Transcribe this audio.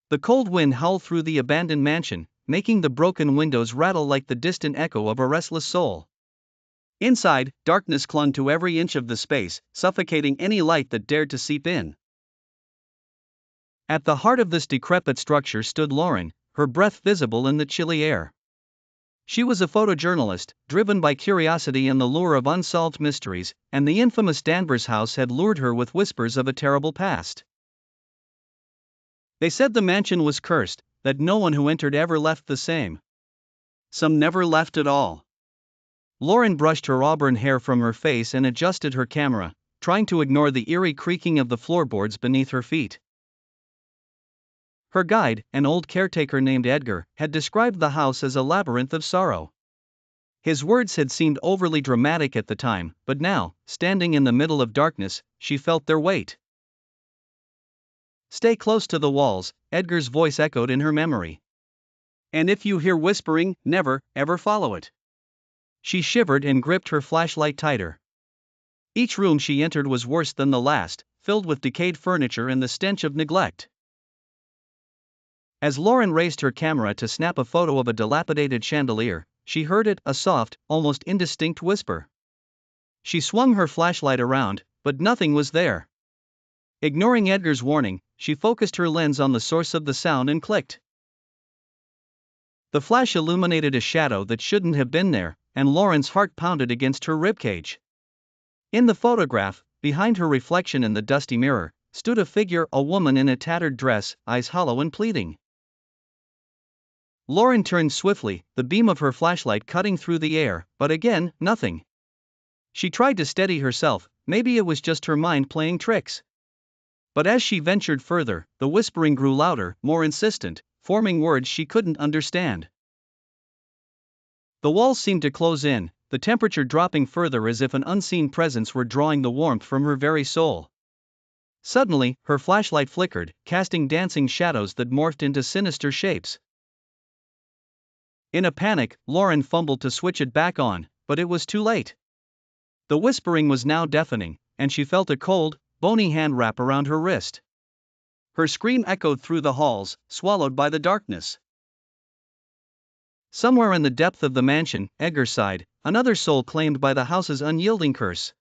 The cold wind howled through the abandoned mansion, making the broken windows rattle like the distant echo of a restless soul. Inside, darkness clung to every inch of the space, suffocating any light that dared to seep in. At the heart of this decrepit structure stood Lauren, her breath visible in the chilly air. She was a photojournalist, driven by curiosity and the lure of unsolved mysteries, and the infamous Danvers House had lured her with whispers of a terrible past. They said the mansion was cursed, that no one who entered ever left the same. Some never left at all. Lauren brushed her auburn hair from her face and adjusted her camera, trying to ignore the eerie creaking of the floorboards beneath her feet. Her guide, an old caretaker named Edgar, had described the house as a labyrinth of sorrow. His words had seemed overly dramatic at the time, but now, standing in the middle of darkness, she felt their weight. "Stay close to the walls," Edgar's voice echoed in her memory. "And if you hear whispering, never, ever follow it." She shivered and gripped her flashlight tighter. Each room she entered was worse than the last, filled with decayed furniture and the stench of neglect. As Lauren raised her camera to snap a photo of a dilapidated chandelier, she heard it, a soft, almost indistinct whisper. She swung her flashlight around, but nothing was there. Ignoring Edgar's warning, she focused her lens on the source of the sound and clicked. The flash illuminated a shadow that shouldn't have been there, and Lauren's heart pounded against her ribcage. In the photograph, behind her reflection in the dusty mirror, stood a figure, a woman in a tattered dress, eyes hollow and pleading. Lauren turned swiftly, the beam of her flashlight cutting through the air, but again, nothing. She tried to steady herself, maybe it was just her mind playing tricks. But as she ventured further, the whispering grew louder, more insistent, forming words she couldn't understand. The walls seemed to close in, the temperature dropping further as if an unseen presence were drawing the warmth from her very soul. Suddenly, her flashlight flickered, casting dancing shadows that morphed into sinister shapes. In a panic, Lauren fumbled to switch it back on, but it was too late. The whispering was now deafening, and she felt a cold, bony hand wrap around her wrist. Her scream echoed through the halls, swallowed by the darkness. Somewhere in the depth of the mansion, Edgar sighed, another soul claimed by the house's unyielding curse.